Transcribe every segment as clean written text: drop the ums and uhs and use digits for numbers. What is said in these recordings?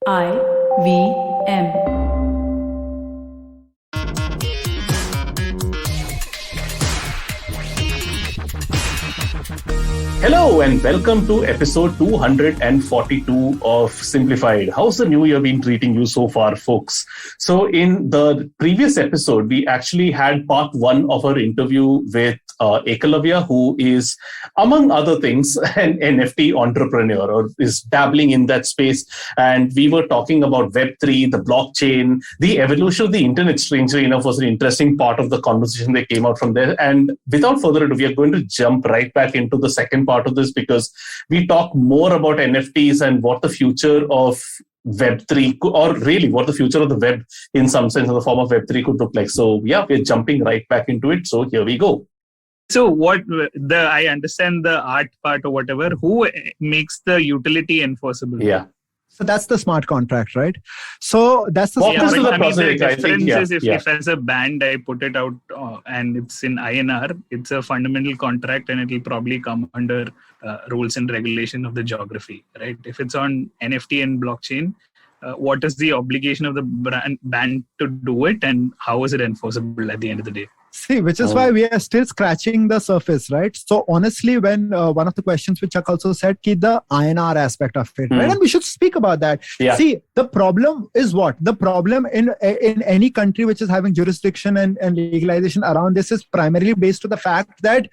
IVM. Hello and welcome to episode 242 of Simplified. How's the new year been treating you so far, folks? So in the previous episode, we actually had part one of our interview with Ekalavya, who is, among other things, an NFT entrepreneur or is dabbling in that space. And we were talking about Web3, the blockchain, the evolution of the internet, strangely enough, was an interesting part of the conversation that came out from there. And without further ado, we are going to jump right back into the second part of this because we talk more about NFTs and what the future of Web3, or really what the future of the web in some sense in the form of Web3 could look like. So yeah, we're jumping right back into it. So here we go. So I understand the art part or whatever. Who makes the utility enforceable? Yeah. So that's the smart contract, right? So that's the What smart is the contract. process? The I think, difference is yeah. if as a band I put it out and it's in INR, it's a fundamental contract and it will probably come under rules and regulation of the geography, right? If it's on NFT and blockchain, what is the obligation of the band to do it and how is it enforceable at the end of the day? See, which is why we are still scratching the surface, right? So honestly, when one of the questions which Chuck also said, the INR aspect of it, right? And we should speak about that. Yeah. See, the problem is what? The problem in any country which is having jurisdiction and legalization around this is primarily based on the fact that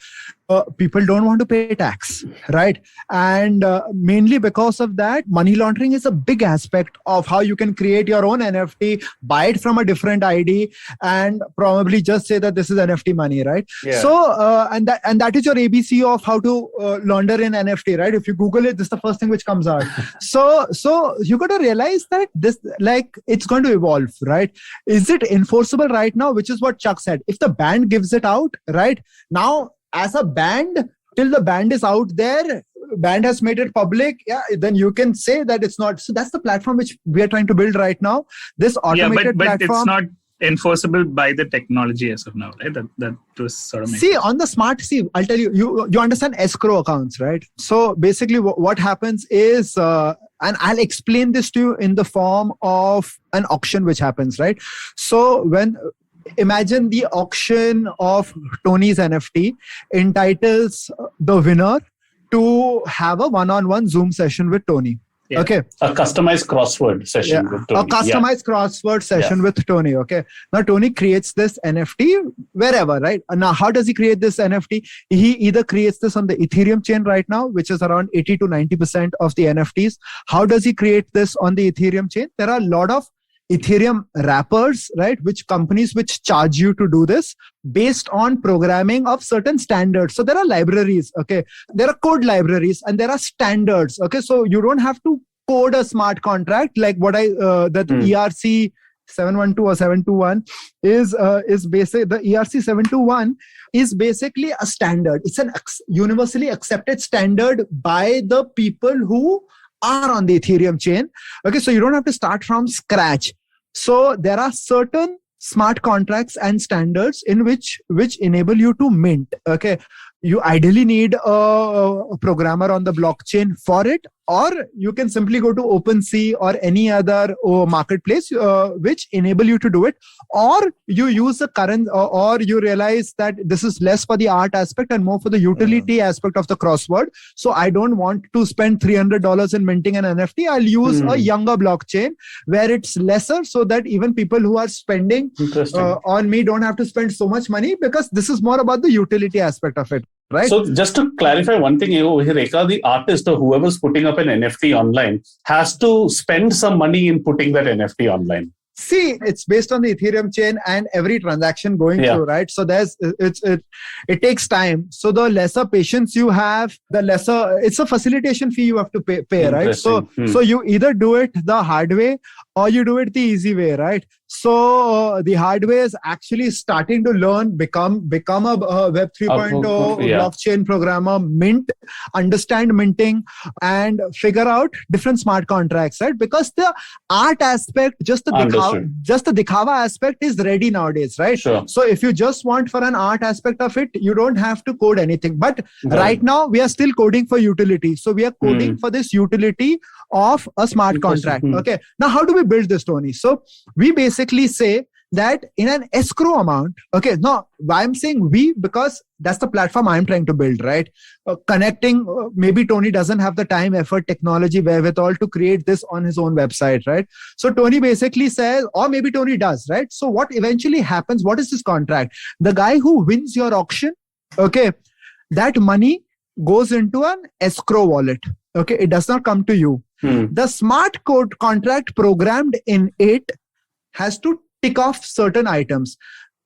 people don't want to pay tax, right? And mainly because of that, money laundering is a big aspect of how you can create your own NFT, buy it from a different ID, and probably just say that this is NFT money, right? Yeah. So, and that is your ABC of how to launder in NFT, right? If you Google it, this is the first thing which comes out. So you got to realize that this, like, it's going to evolve, right? Is it enforceable right now? Which is what Chuck said. If the band gives it out, right? Now, as a band, till the band is out there, band has made it public, then you can say that it's not. So that's the platform which we are trying to build right now. This automated but platform. It's not enforceable by the technology as of now, right? That was sort of on the smart, I'll tell you, you understand escrow accounts, right? So basically what happens is, and I'll explain this to you in the form of an auction which happens, right? So imagine the auction of Tony's NFT entitles the winner to have a one-on-one Zoom session with Tony. Yeah. Okay. A customized crossword session with Tony. A customized crossword session with Tony. Okay. Now Tony creates this NFT wherever, right? Now, how does he create this NFT? He either creates this on the Ethereum chain right now, which is around 80 to 90% of the NFTs. How does he create this on the Ethereum chain? There are a lot of Ethereum wrappers, right? Which companies which charge you to do this based on programming of certain standards. So there are libraries, okay? There are code libraries and there are standards, okay? So you don't have to code a smart contract like what ERC 712 or 721 is basic. The ERC 721 is basically a standard. It's an universally accepted standard by the people who are on the Ethereum chain. Okay, so you don't have to start from scratch. So there are certain smart contracts and standards in which enable you to mint. Okay, you ideally need a programmer on the blockchain for it, or you can simply go to OpenSea or any other marketplace which enable you to do it, or you use the current, or you realize that this is less for the art aspect and more for the utility aspect of the crossword. So I don't want to spend $300 in minting an NFT. I'll use a younger blockchain where it's lesser, so that even people who are spending on me don't have to spend so much money, because this is more about the utility aspect of it. Right. So just to clarify one thing, Rekha, the artist or whoever's putting up an NFT online has to spend some money in putting that NFT online. See, it's based on the Ethereum chain and every transaction going through, right? So it takes time. So the lesser patience you have, the lesser, it's a facilitation fee you have to pay, right? So you either do it the hard way or you do it the easy way, right? So the hard way is actually starting to learn, become a Web 3.0 blockchain programmer, understand minting, and figure out different smart contracts, right? Because the art aspect, just the dikhava aspect is ready nowadays, right? Sure. So if you just want for an art aspect of it, you don't have to code anything. But right now we are still coding for utility. So we are coding for this utility of a smart contract. Okay. Now, how do we build this, Tony? So we basically say that in an escrow amount, okay, now why I'm saying we, because that's the platform I'm trying to build, right? Connecting, maybe Tony doesn't have the time, effort, technology, wherewithal to create this on his own website, right? So Tony basically says, or maybe Tony does, right? So what eventually happens, what is this contract? The guy who wins your auction, okay, that money goes into an escrow wallet, okay? It does not come to you. The smart code contract programmed in it has to tick off certain items,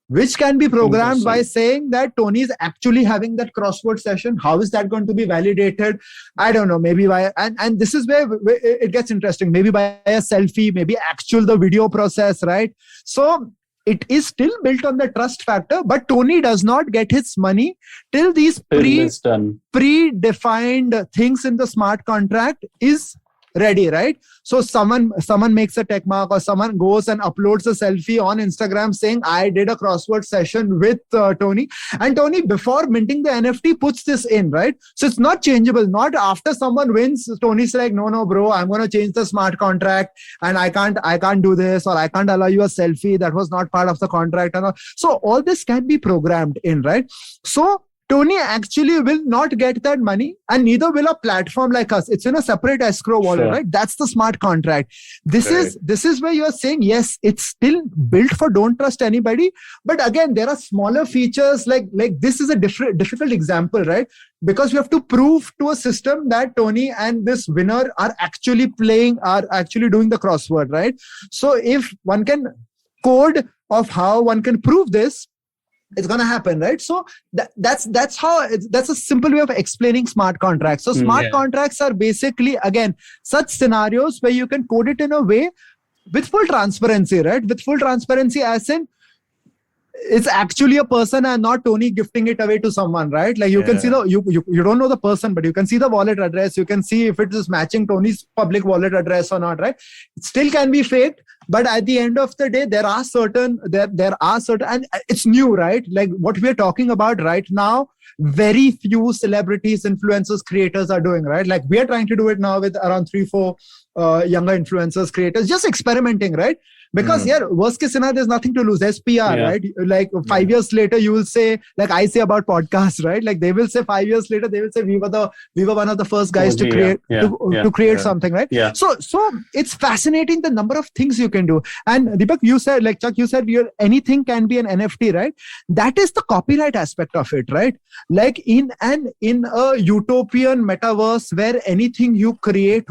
which can be programmed by saying that Tony is actually having that crossword session. How is that going to be validated? I don't know, maybe by, and this is where it gets interesting, maybe by a selfie, maybe the video process, right? So it is still built on the trust factor, but Tony does not get his money till these predefined things in the smart contract is ready, right? So someone makes a tech mark, or someone goes and uploads a selfie on Instagram saying, I did a crossword session with Tony. And Tony, before minting the NFT, puts this in, right? So it's not changeable. Not after someone wins, Tony's like, no, bro, I'm going to change the smart contract and I can't do this, or I can't allow you a selfie. That was not part of the contract. And all. So all this can be programmed in, right? So Tony actually will not get that money, and neither will a platform like us. It's in a separate escrow wallet, right? That's the smart contract. This is where you are saying, yes, it's still built for don't trust anybody. But again, there are smaller features like this is a difficult example, right? Because you have to prove to a system that Tony and this winner are actually doing the crossword, right? So if one can code of how one can prove this, it's going to happen, right? So that's a simple way of explaining smart contracts. So smart contracts are basically, again, such scenarios where you can code it in a way with full transparency, right? With full transparency, as in it's actually a person and not Tony gifting it away to someone, right? Like you can see you don't know the person, but you can see the wallet address. You can see if it is matching Tony's public wallet address or not, right? It still can be faked, but at the end of the day, there are certain, and it's new, right? Like what we are talking about right now, very few celebrities, influencers, creators are doing, right? Like we are trying to do it now with around 3-4 younger influencers, creators, just experimenting, right? Because worst case scenario, there's nothing to lose. SPR, right? Like 5 years later, you will say, like I say about podcasts, right? Like they will say 5 years later, they will say we were one of the first guys to create something, right? So it's fascinating the number of things you can do. And Deepak, you said, like Chuck, you said anything can be an NFT, right? That is the copyright aspect of it, right? Like in a utopian metaverse where anything you create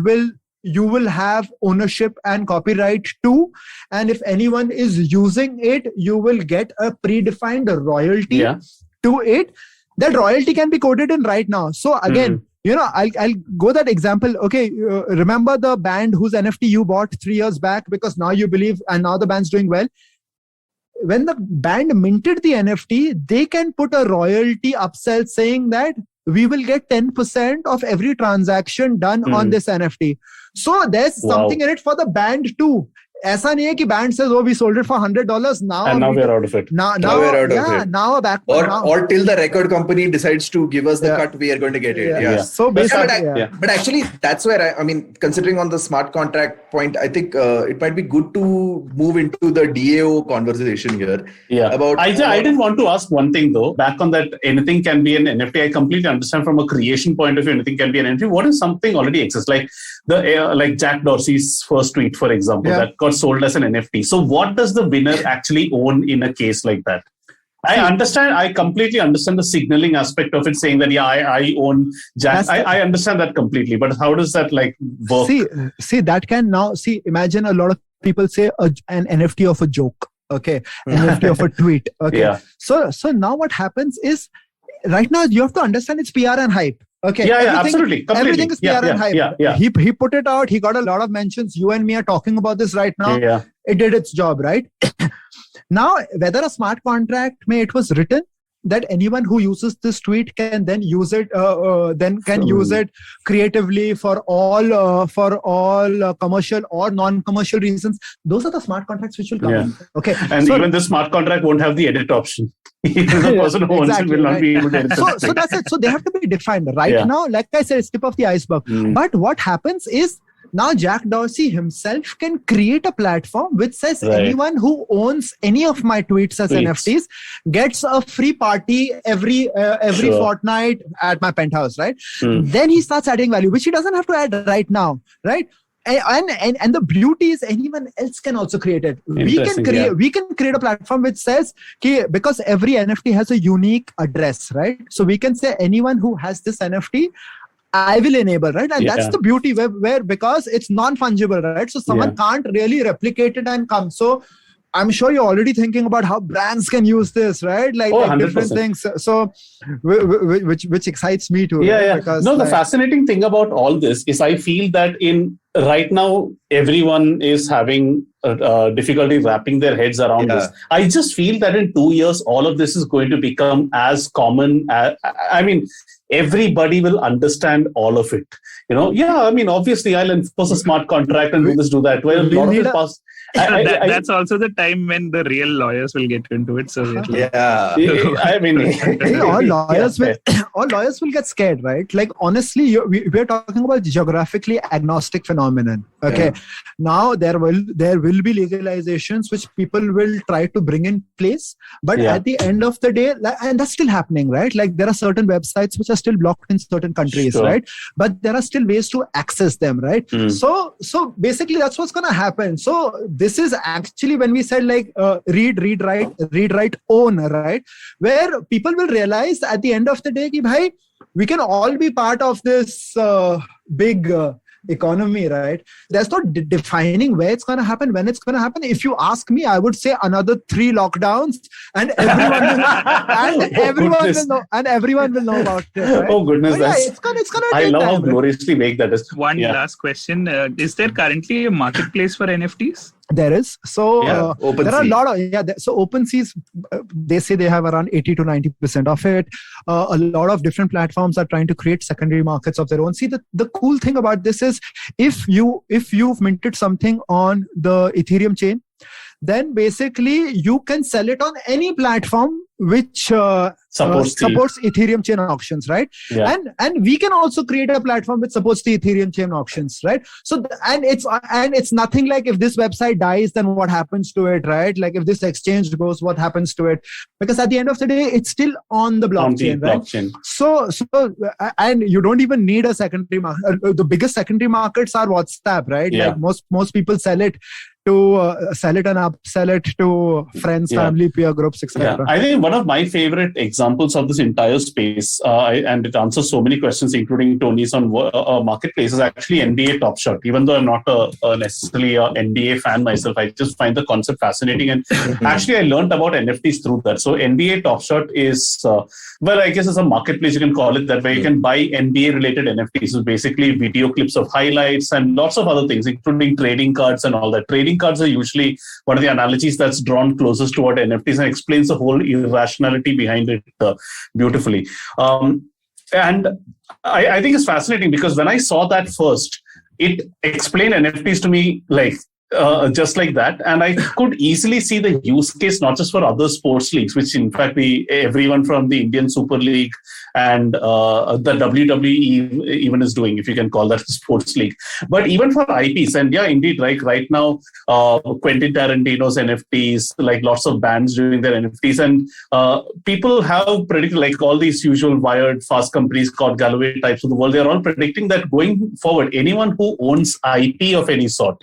you will have ownership and copyright too. And if anyone is using it, you will get a predefined royalty to it. That royalty can be coded in right now. So again, I'll go that example. Okay, remember the band whose NFT you bought 3 years back because now you believe and now the band's doing well. When the band minted the NFT, they can put a royalty upsell saying that we will get 10% of every transaction done on this NFT. So there's something in it for the band too. ऐसा नहीं है कि band says, oh, we sold it for $100 now. And now we're out of it. Now we're out of it. Now back. Or till the record company decides to give us the cut, we are going to get it. So basically, but actually, that's where I mean, considering on the smart contract point, I think it might be good to move into the DAO conversation here. I didn't want to ask one thing though. Back on that, anything can be an NFT. I completely understand from a creation point of view, anything can be an NFT. What if something already exists, like like Jack Dorsey's first tweet, for example, that got sold as an NFT. So what does the winner actually own in a case like that? I completely understand the signaling aspect of it, saying that, I own Jack. I understand that completely. But how does that like work? See, that can now, imagine a lot of people say an NFT of a joke. Okay. An NFT of a tweet. Okay. So now what happens is, right now you have to understand it's PR and hype. Okay. Absolutely. Completely. Everything is PR and hype. He put it out. He got a lot of mentions. You and me are talking about this right now. It did its job, right? Now, whether a smart contract it was written that anyone who uses this tweet can then use it, use it creatively for all commercial or non-commercial reasons. Those are the smart contracts which will come in. Okay. And even the smart contract won't have the edit option. Even the person who owns it will not be able to edit it. So that's it. So they have to be defined. Right now, like I said, it's tip of the iceberg. But what happens is, now Jack Dorsey himself can create a platform which says anyone who owns any of my tweets as NFTs gets a free party every fortnight at my penthouse, right? Then he starts adding value, which he doesn't have to add right now, right? And the beauty is anyone else can also create it. We can create a platform which says, because every NFT has a unique address, right? So we can say anyone who has this NFT, I will enable, right? And that's the beauty where because it's non-fungible, right? So someone can't really replicate it and come. So I'm sure you're already thinking about how brands can use this, right? Like different things. So, which excites me too. Yeah, right? yeah. Because, the fascinating thing about all this is I feel that right now everyone is having difficulty wrapping their heads around this. I just feel that in 2 years, all of this is going to become as common. Everybody will understand all of it. Obviously I'll enforce a smart contract and do that. Well, a lot of it past. That's also the time when the real lawyers will get into it. So all lawyers will get scared, right? Like honestly, we're talking about geographically agnostic phenomenon. Okay, now there will be legalizations which people will try to bring in place, but at the end of the day, and that's still happening, right? Like there are certain websites which are still blocked in certain countries, right? But there are still ways to access them, right? So basically that's what's going to happen. So this is actually when we said like read, write, own, right? Where people will realize at the end of the day, bhai, we can all be part of this big economy, right? There's no defining where it's going to happen, when it's going to happen. If you ask me, I would say another 3 lockdowns, and everyone will know about it. Right? Oh goodness, it's gonna. I love how gloriously vague that is. One last question: is there currently a marketplace for NFTs? There is. So there are a lot of so OpenSea's they say they have around 80 to 90% of it. A lot of different platforms are trying to create secondary markets of their own. See, the cool thing about this is if you've minted something on the Ethereum chain, then basically you can sell it on any platform which supports Ethereum chain auctions, right? And we can also create a platform which supports the Ethereum chain auctions, right? So and it's nothing like if this website dies, then what happens to it, right? Like if this exchange goes, what happens to it? Because at the end of the day, it's still on the blockchain, right? So and you don't even need a secondary market. The biggest secondary markets are WhatsApp, right? Like most people sell it and upsell it to friends, family, peer groups, etc. I think one of my favorite examples of this entire space, and it answers so many questions, including Tony's on marketplace, is actually NBA Top Shot. Even though I'm not necessarily an NBA fan myself, I just find the concept fascinating. And actually, I learned about NFTs through that. So NBA Top Shot is, I guess it's a marketplace, you can call it that, where you can buy NBA-related NFTs. So basically video clips of highlights and lots of other things, including trading cards and all that. Trading cards are usually one of the analogies that's drawn closest to what NFTs and explains the whole irrationality behind it beautifully. And I think it's fascinating because when I saw that first, it explained NFTs to me like just like that, and I could easily see the use case not just for other sports leagues, which in fact everyone from the Indian Super League and the WWE even is doing, if you can call that a sports league, but even for IPs. And indeed, right now Quentin Tarantino's NFTs, like lots of bands doing their NFTs, and people have predicted, like all these usual wired fast companies called Galloway types of the world, they're all predicting that going forward, anyone who owns IP of any sort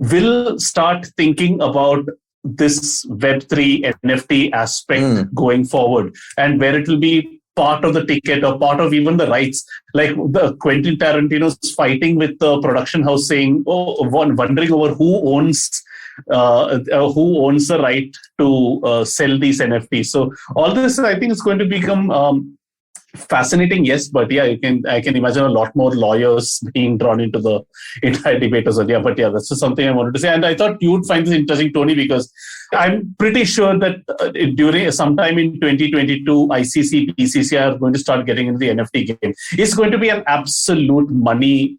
will start thinking about this Web3 NFT aspect going forward, and where it will be part of the ticket or part of even the rights. Like the Quentin Tarantino's fighting with the production house, saying, wondering over who owns the right to sell these NFTs. So all this, I think, is going to become fascinating, yes, but I can imagine a lot more lawyers being drawn into the entire debate as well. But that's just something I wanted to say, and I thought you would find this interesting, Tony, because I'm pretty sure that during sometime in 2022, ICC, BCCI are going to start getting into the NFT game. It's going to be an absolute money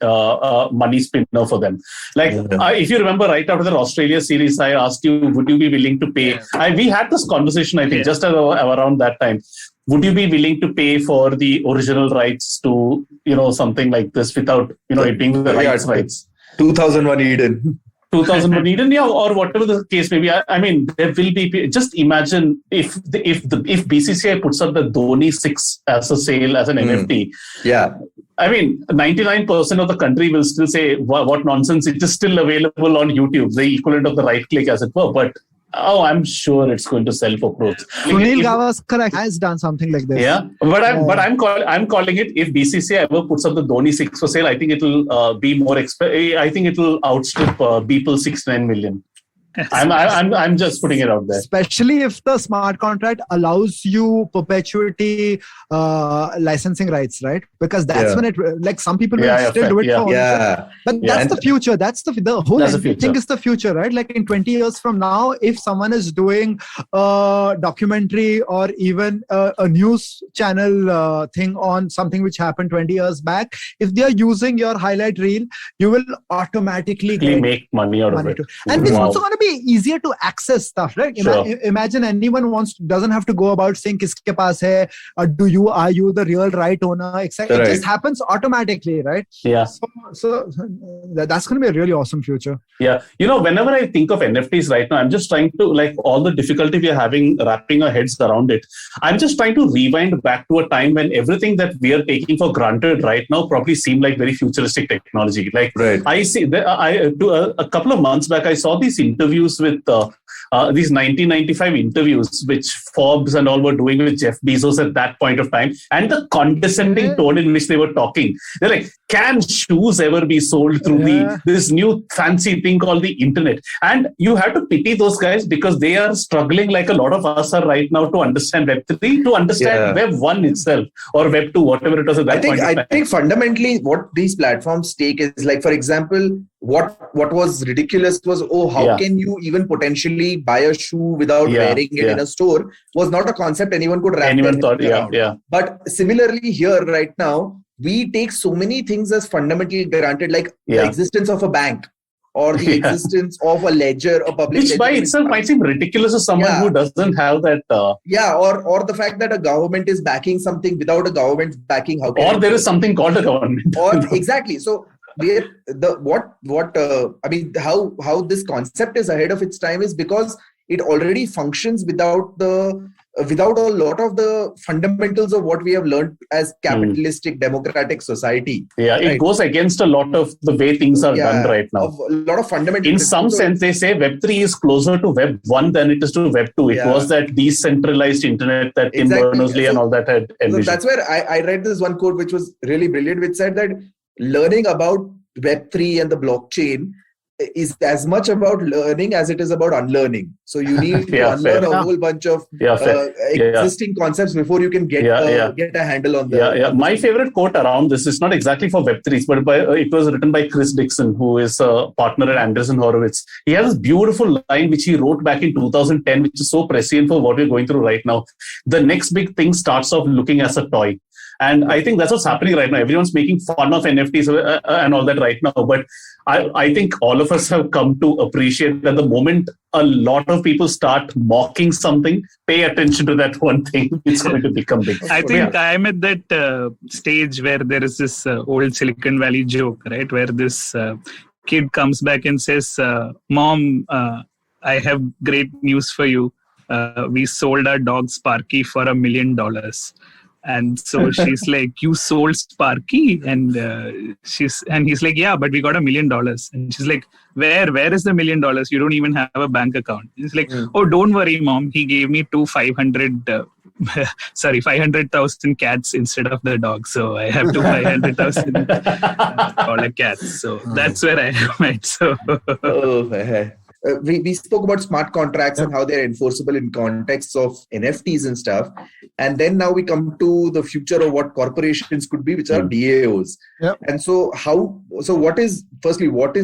spinner for them. Like if you remember, right after the Australia series, I asked you, would you be willing to pay? We had this conversation, I think, just around that time. Would you be willing to pay for the original rights to, something like this without, it being the rights? 2001 Eden. 2001 Eden, yeah, or whatever the case may be. I mean, there will be. Just imagine if BCCI puts up the Dhoni 6 as a sale as an NFT. Yeah. I mean, 99% of the country will still say, what nonsense. It is still available on YouTube, the equivalent of the right click, as it were. But I'm sure it's going to sell for crores. Sunil Gavaskar has done something like this. Yeah, but I'm calling it, if BCCI ever puts up the Dhoni 6 for sale, I think it'll be more I think it'll outstrip Beeple 6-9 million. I'm just putting it out there. Especially if the smart contract allows you perpetuity licensing rights, right? Because that's when it, like, some people will still do it for ownership. But that's the future. That's the whole thing is the future, right? Like in 20 years from now, if someone is doing a documentary or even a news channel thing on something which happened 20 years back, if they are using your highlight reel, you will automatically make money out of it. And it's also going to be easier to access stuff, right? Imagine anyone doesn't have to go about saying kiske paas hai, are you the real right owner, etc. It just happens automatically, right? Yeah. So that's going to be a really awesome future. Yeah. Whenever I think of NFTs right now, I'm just trying to, like, all the difficulty we are having wrapping our heads around it. I'm just trying to rewind back to a time when everything that we are taking for granted right now probably seemed like very futuristic technology. Like, I see, a couple of months back, I saw these interviews with these 1995 interviews which Forbes and all were doing with Jeff Bezos at that point of time, and the condescending tone in which they were talking. They're like, can shoes ever be sold through this new fancy thing called the internet? And you have to pity those guys because they are struggling, like a lot of us are right now, to understand Web3, to understand Web 1 itself, or Web 2, whatever it was at that point of time. I think fundamentally what these platforms take is, like, for example, what was ridiculous was, how can you even potentially buy a shoe without wearing it in a store, was not a concept anyone could wrap their head around. But similarly here right now, we take so many things as fundamentally granted, like the existence of a bank or the existence of a ledger, a public ledger. Which by itself might seem ridiculous to someone who doesn't have that. Or the fact that a government is backing something without a government backing. Or there is something called a government. Exactly. So how this concept is ahead of its time is because it already functions without a lot of the fundamentals of what we have learned as capitalistic democratic society. It goes against a lot of the way things are done right now. A lot of fundamental. In some sense, they say Web3 is closer to Web 1 than it is to Web 2. It was that decentralized internet that Tim Berners-Lee and all that had envisioned. So that's where I read this one quote which was really brilliant, which said that learning about Web3 and the blockchain is as much about learning as it is about unlearning. So you need to unlearn a whole bunch of existing concepts before you can get a handle on them. My favorite quote around this is not exactly for Web3, but it was written by Chris Dixon, who is a partner at Andreessen Horowitz. He has this beautiful line which he wrote back in 2010, which is so prescient for what we're going through right now. The next big thing starts off looking as a toy. And I think that's what's happening right now. Everyone's making fun of NFTs and all that right now. But I think all of us have come to appreciate that the moment a lot of people start mocking something, pay attention to that one thing. It's going to become big. I think I'm at that stage where there is this old Silicon Valley joke, right? Where this kid comes back and says, Mom, I have great news for you. We sold our dog Sparky for $1 million. And so she's like, you sold Sparky? And he's like, yeah, but we got $1 million. And she's like, where is the $1 million? You don't even have a bank account. He's like, oh, don't worry, Mom. He gave me 500,000 cats instead of the dog. So I have 500,000 dollar cats. So that's where I am at. So. We spoke about smart contracts and how they're enforceable in contexts of NFTs and stuff. And then now we come to the future of what corporations could be, which are DAOs. And so what is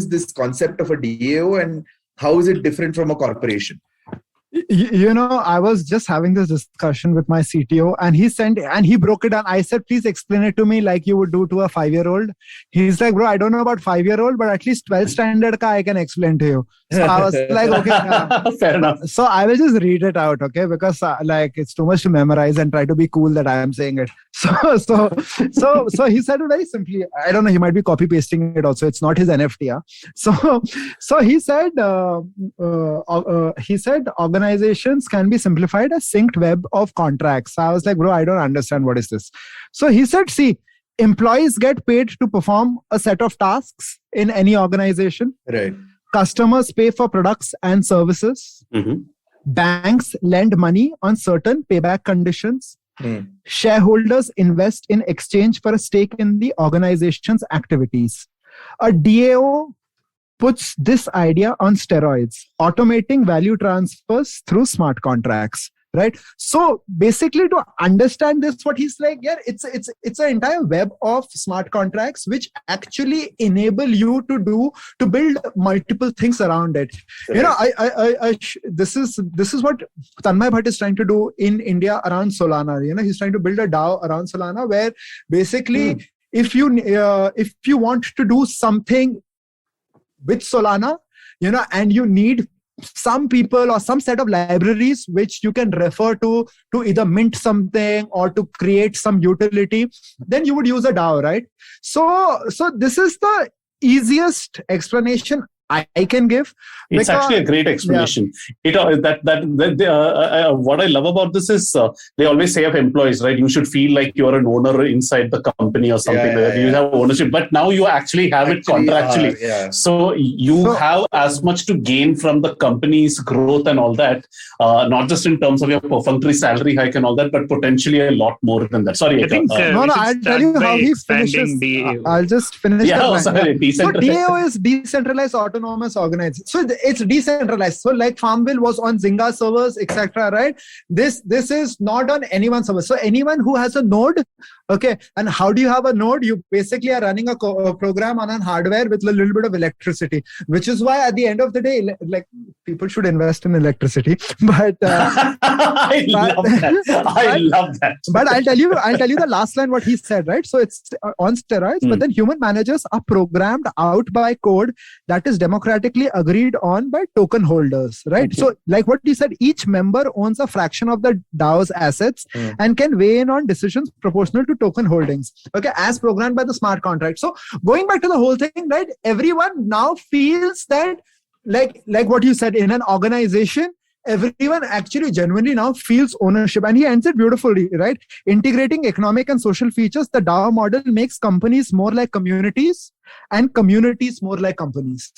this concept of a DAO and how is it different from a corporation? I was just having this discussion with my CTO and he broke it down. I said, please explain it to me like you would do to a 5-year-old. He's like, bro, I don't know about 5-year-old, but at least 12th standard ka I can explain to you. So I was like, okay. Fair enough. So I will just read it out, okay? Because it's too much to memorize and try to be cool that I am saying it. So he said it very simply. I don't know. He might be copy pasting it also. It's not his NFT. Yeah? So he said organizations can be simplified as synced web of contracts. So I was like, bro, I don't understand what is this. So he said, see, employees get paid to perform a set of tasks in any organization. Right. Customers pay for products and services. Mm-hmm. Banks lend money on certain payback conditions. Shareholders invest in exchange for a stake in the organization's activities. A DAO puts this idea on steroids, automating value transfers through smart contracts. Right. So basically, to understand this, what he's like, yeah, it's an entire web of smart contracts which actually enable you to build multiple things around it. Right. You know, this is what Tanmay Bhatt is trying to do in India around Solana. You know, he's trying to build a DAO around Solana where basically, if you want to do something with Solana, you know, and you need some people or some set of libraries which you can refer to either mint something or to create some utility, then you would use a DAO, right? So this is the easiest explanation I can give. It's actually a great explanation. Yeah. What I love about this is they always say of employees, right? You should feel like you're an owner inside the company or something. You have ownership, but now you actually have it contractually. So you have as much to gain from the company's growth and all that, not just in terms of your perfunctory salary hike and all that, but potentially a lot more than that. Sorry, I think I'll tell you how he finishes. I'll just finish. So DAO is decentralized autonomous organization. So it's decentralized. So like Farmville was on Zynga servers, etc. Right? This is not on anyone's server. So anyone who has a node, okay. And how do you have a node? You basically are running a program on a hardware with a little bit of electricity, which is why at the end of the day, like people should invest in electricity. But I love that. But I'll tell you the last line what he said. Right? So it's on steroids. But then human managers are programmed out by code that is democratically agreed on by token holders, right? Okay. So like what you said, each member owns a fraction of the DAO's assets and can weigh in on decisions proportional to token holdings, okay, as programmed by the smart contract. So going back to the whole thing, right, everyone now feels that like what you said, in an organization, everyone actually genuinely now feels ownership. And he ends it beautifully, right? Integrating economic and social features, the DAO model makes companies more like communities and communities more like companies.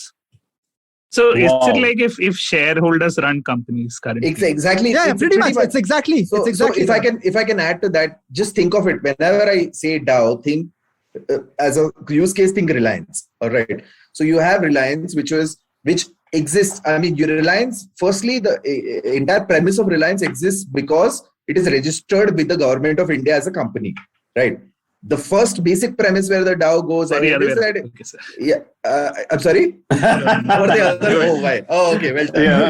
So is it like if shareholders run companies currently? Exactly. Yeah, pretty much. It's exactly. So if I can add to that, just think of it. Whenever I say DAO, think as a use case, think Reliance. All right. So you have Reliance, which exists. I mean, your Reliance. Firstly, the entire premise of Reliance exists because it is registered with the government of India as a company, right? The first basic premise where the DAO goes, I'm sorry. Why? Oh, okay. Well done. Yeah,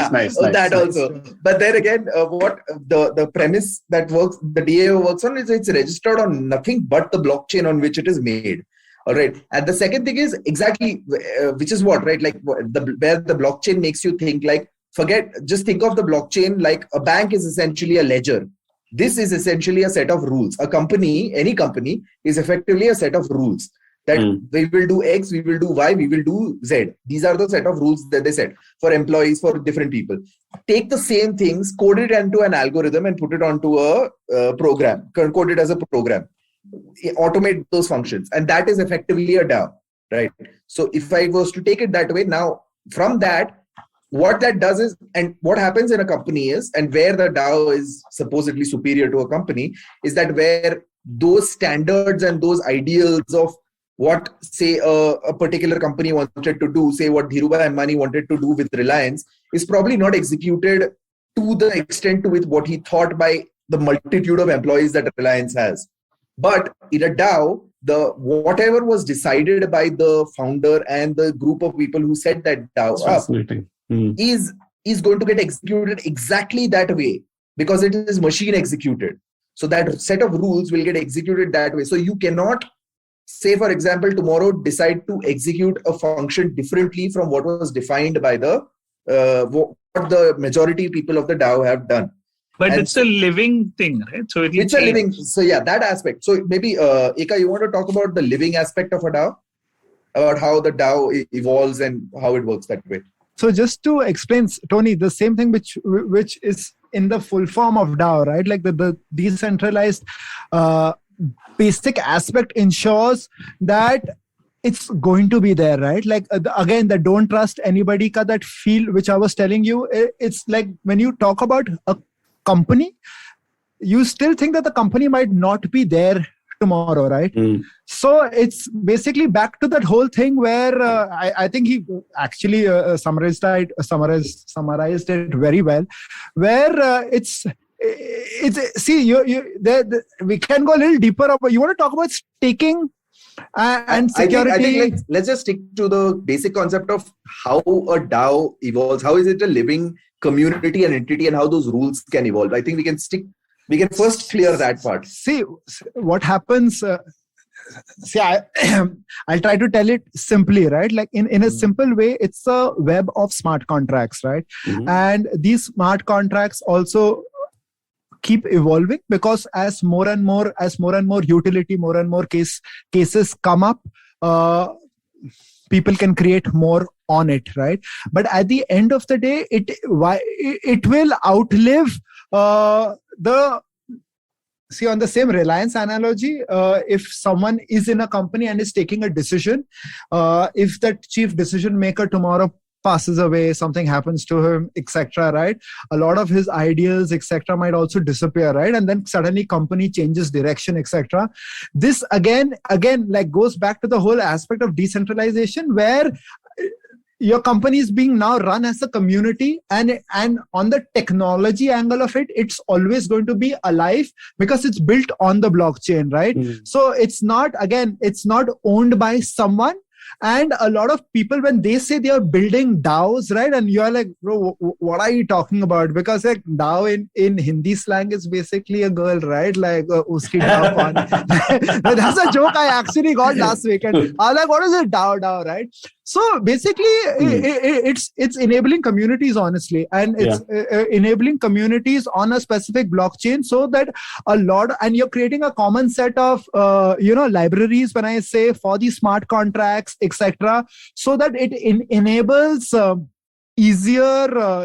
nice. That also. But then again, what the premise that works, the DAO works on is it's registered on nothing but the blockchain on which it is made. All right. And the second thing is exactly, which is what, right? Like where the blockchain makes you think like, just think of the blockchain like a bank is essentially a ledger. This is essentially a set of rules. A company, any company, is effectively a set of rules that we will do X, we will do Y, we will do Z. These are the set of rules that they set for employees, for different people. Take the same things, code it into an algorithm and put it onto a program, code it as a program. Automate those functions. And that is effectively a DAO, right? So if I was to take it that way, now from that, what that does is, and what happens in a company is, and where the DAO is supposedly superior to a company, is that where those standards and those ideals of what, say, a particular company wanted to do, say what Dhirubhai Ambani wanted to do with Reliance, is probably not executed to the extent with what he thought by the multitude of employees that Reliance has. But in a DAO, whatever was decided by the founder and the group of people who set that DAO up, is going to get executed exactly that way because it is machine executed. So that set of rules will get executed that way. So you cannot, say for example, tomorrow decide to execute a function differently from what was defined by what the majority people of the DAO have done. But it's a living thing, right? So it's a living. So yeah, that aspect. So maybe Eka, you want to talk about the living aspect of a DAO, about how the DAO evolves and how it works that way. So just to explain, Tony, the same thing which is in the full form of DAO, right? Like the decentralized basic aspect ensures that it's going to be there, right? Like again, the don't trust anybody ka that feel which I was telling you. It's like when you talk about a company, you still think that the company might not be there tomorrow, right? So it's basically back to that whole thing where I think he actually summarized it very well, where it's see we can go a little deeper. You want to talk about staking and security? I think let's just stick to the basic concept of how a DAO evolves. How is it a living community and entity, and how those rules can evolve? I think we can first clear that part. See what happens. I'll try to tell it simply, right? Like in a simple way, it's a web of smart contracts, right? And these smart contracts also keep evolving, because as more and more utility, more and more cases come up, people can create more on it, right? But at the end of the day, it will outlive on the same Reliance analogy, if someone is in a company and is taking a decision, if that chief decision maker tomorrow passes away, something happens to him, etc., right? A lot of his ideas, etc., might also disappear, right? And then suddenly company changes direction, etc. This again like goes back to the whole aspect of decentralization, where your company is being now run as a community, and on the technology angle of it, it's always going to be alive because it's built on the blockchain, right? So it's not owned by someone. And a lot of people, when they say they are building DAOs, right? And you're like, bro, what are you talking about? Because like DAO in Hindi slang is basically a girl, right? Like, uski DAO paani. That's a joke I actually got last weekend. I was like, what is a DAO, right? So basically, it's enabling communities, honestly, and it's enabling communities on a specific blockchain, so that and you're creating a common set of libraries, when I say, for the smart contracts, etc., so that it enables easier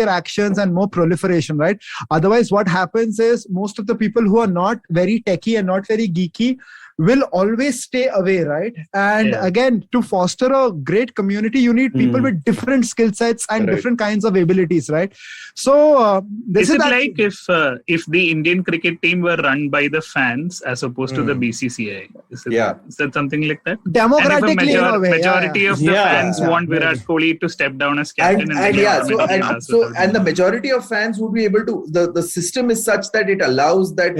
actions and more proliferation, right? Otherwise, what happens is most of the people who are not very techy and not very geeky will always stay away, right? And again, to foster a great community, you need people with different skill sets and different kinds of abilities, right? So this is like if the Indian cricket team were run by the fans as opposed to the BCCI. Is that something like that? Democratically, and if majority of the fans want Virat Kohli to step down as captain, and the majority of fans would be able to. The system is such that it allows that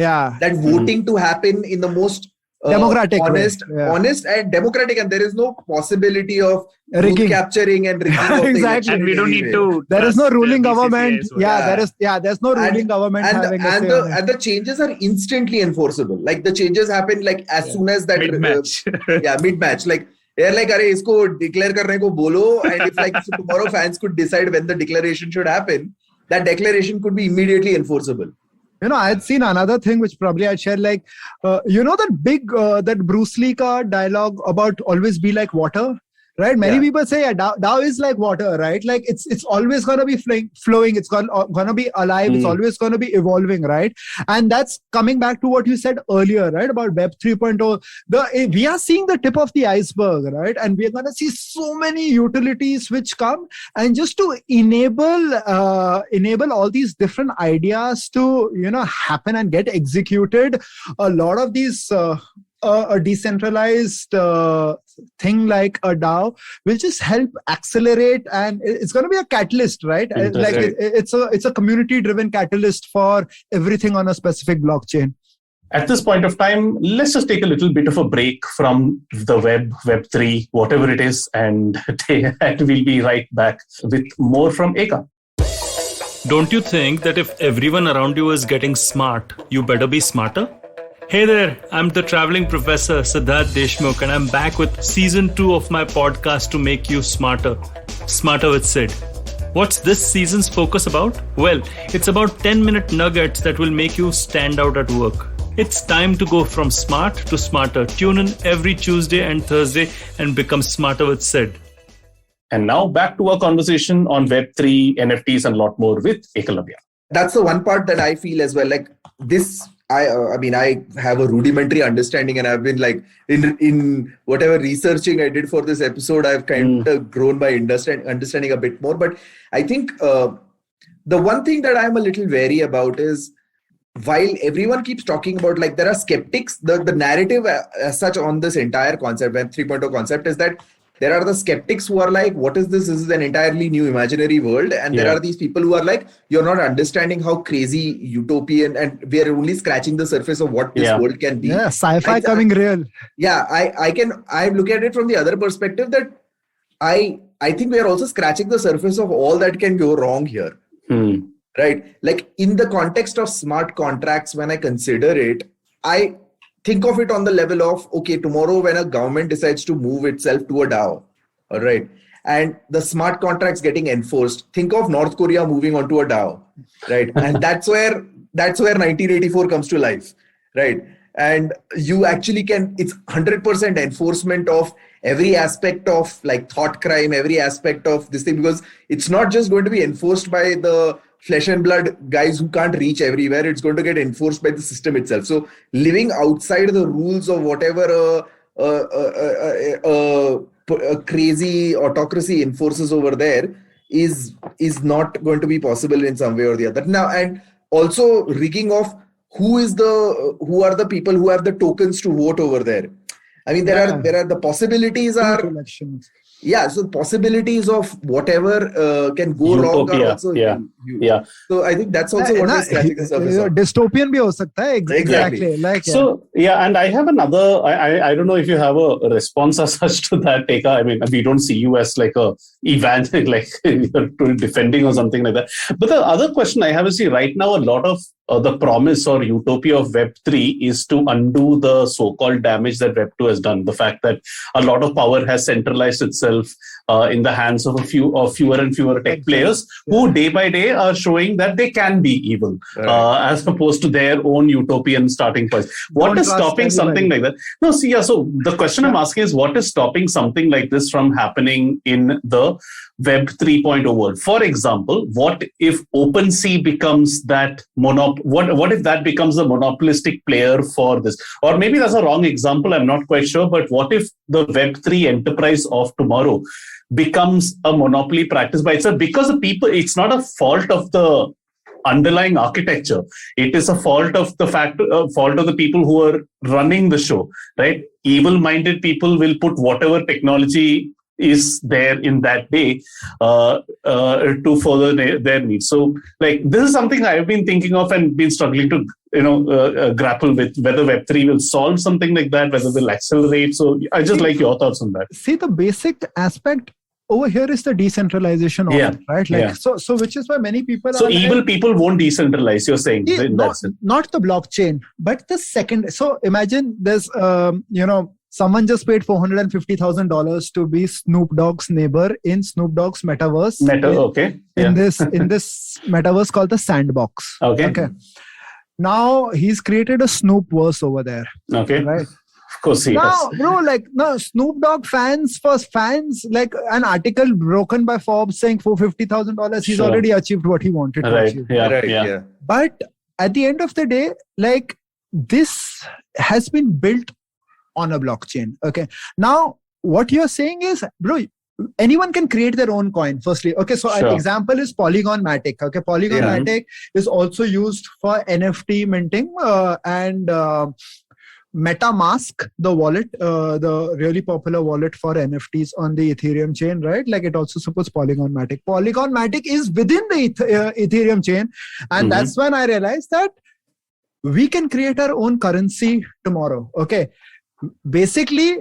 voting to happen in the most democratic, honest and democratic, and there is no possibility of rigging, capturing and rigging of exactly. And we don't need to. There is no ruling government. There's no ruling government having and the changes are instantly enforceable. Like the changes happen like as soon as that mid-match. Like they're like, "Arey, isko declare karne ko bolo," and if like tomorrow fans could decide when the declaration should happen, that declaration could be immediately enforceable. I had seen another thing which probably I'd share, like, that big, that Bruce Lee ka dialogue about always be like water, right? Many people say, DAO is like water, right? Like it's always going to be flowing. It's going to be alive. It's always going to be evolving, right? And that's coming back to what you said earlier, right? About Web 3.0. We are seeing the tip of the iceberg, right? And we are going to see so many utilities which come, and just to enable all these different ideas to, happen and get executed. A lot of these, a decentralized thing like a DAO will just help accelerate, and it's going to be a catalyst, right? Like it's a community-driven catalyst for everything on a specific blockchain. At this point of time, let's just take a little bit of a break from the Web3, whatever it is, and we'll be right back with more from Eka. Don't you think that if everyone around you is getting smart, you better be smarter? Hey there, I'm the traveling professor Siddharth Deshmukh, and I'm back with season 2 of my podcast to make you smarter. Smarter with Sid. What's this season's focus about? Well, it's about 10-minute nuggets that will make you stand out at work. It's time to go from smart to smarter. Tune in every Tuesday and Thursday and become smarter with Sid. And now back to our conversation on Web3, NFTs, and a lot more with Ekalavya. That's the one part that I feel as well. Like this, I mean, I have a rudimentary understanding, and I've been like in whatever researching I did for this episode, I've kind of grown by understanding a bit more. But I think the one thing that I'm a little wary about is, while everyone keeps talking about, like, there are skeptics, the narrative as such on this entire concept, Web 3.0 concept, is that there are the skeptics who are like, what is this? This is an entirely new imaginary world. And there are these people who are like, you're not understanding how crazy utopian, and we are only scratching the surface of what this world can be. Yeah, sci-fi coming real. Yeah, I look at it from the other perspective that I think we are also scratching the surface of all that can go wrong here. Right? Like in the context of smart contracts, when I consider it, I think of it on the level of, okay, tomorrow when a government decides to move itself to a DAO, all right, and the smart contracts getting enforced, think of North Korea moving onto a DAO, right? And that's where 1984 comes to life, right? And you actually it's 100% enforcement of every aspect of like thought crime, every aspect of this thing, because it's not just going to be enforced by the flesh and blood guys who can't reach everywhere. It's going to get enforced by the system itself. So living outside the rules of whatever a crazy autocracy enforces over there is not going to be possible in some way or the other. Now, and also rigging of who are the people who have the tokens to vote over there. I mean, there are the possibilities are elections. Yeah, so possibilities of whatever can go wrong are also huge. So I think that's also what is scratching the surface. Dystopian bhi ho sakta hai. Exactly. Like, so and I have another. I don't know if you have a response as such to that, Teka. I mean, we don't see you as like a evangelical, like you're defending or something like that. But the other question I have is, see, right now a lot of the promise or utopia of Web3 is to undo the so-called damage that Web2 has done. The fact that a lot of power has centralized itself in the hands of fewer and fewer tech players who day by day are showing that they can be evil, as opposed to their own utopian starting point. What is stopping something like that? No, see, so the question I'm asking is, what is stopping something like this from happening in the Web 3.0 world? For example, what if OpenSea becomes that what if that becomes a monopolistic player for this? Or maybe that's a wrong example, I'm not quite sure, but what if the Web3 enterprise of tomorrow becomes a monopoly practice by itself? Because the people, it's not a fault of the underlying architecture. It is a fault of the people who are running the show, right? Evil-minded people will put whatever technology is there in that day to further their needs. So, like, this is something I've been thinking of and been struggling to, grapple with, whether Web3 will solve something like that, whether it will accelerate. So, I just like your thoughts on that. See, the basic aspect over here is the decentralization of it, right? Like, so which is why many people So evil people won't decentralize, you're saying? Not the blockchain, but the second. So imagine there's, someone just paid $450,000 to be Snoop Dogg's neighbor in Snoop Dogg's metaverse. In this metaverse called the Sandbox. Okay. Now he's created a Snoopverse over there. Okay. Right. Of course he has. Bro, Snoop Dogg fans, like an article broken by Forbes saying $450,000. He's already achieved what he wanted to achieve. Yeah. But at the end of the day, like, this has been built on a blockchain. Okay. Now, what you're saying is, bro, anyone can create their own coin, firstly. Okay. So an example is Polygon Matic. Okay. Polygon Matic is also used for NFT minting and MetaMask, the wallet, the really popular wallet for NFTs on the Ethereum chain, right? Like, it also supports Polygon Matic. Polygon Matic is within the Ethereum chain. And that's when I realized that we can create our own currency tomorrow. Okay. Basically,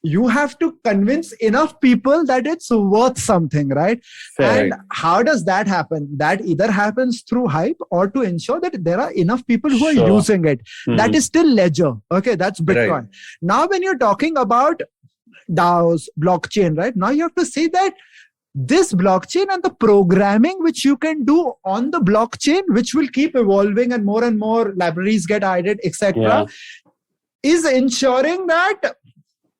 you have to convince enough people that it's worth something, right? And how does that happen? That either happens through hype or to ensure that there are enough people who are using it. That is still Ledger. Okay, that's Bitcoin. Now, when you're talking about DAOs, blockchain, right? Now you have to say that this blockchain and the programming which you can do on the blockchain, which will keep evolving and more libraries get added, etc., is ensuring that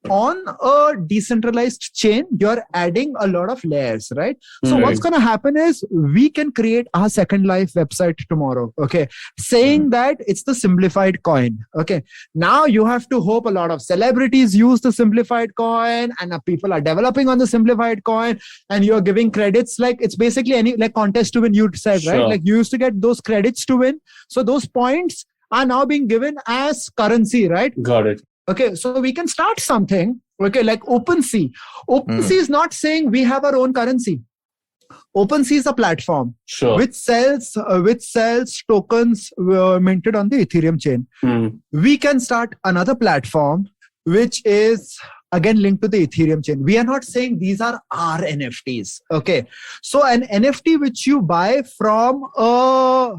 on a decentralized chain, you're adding a lot of layers, right? So what's going to happen is we can create our Second Life website tomorrow, okay, saying that it's the simplified coin, okay. Now you have to hope a lot of celebrities use the simplified coin, and people are developing on the simplified coin, and you're giving credits, like it's basically any like contest to win, you said, right? Like you used to get those credits to win. So those points are now being given as currency, right? Got it. Okay, so we can start something, okay, like OpenSea. OpenSea is not saying we have our own currency. OpenSea is a platform which sells tokens minted on the Ethereum chain. We can start another platform which is again linked to the Ethereum chain. We are not saying these are our NFTs, okay. So an NFT which you buy from a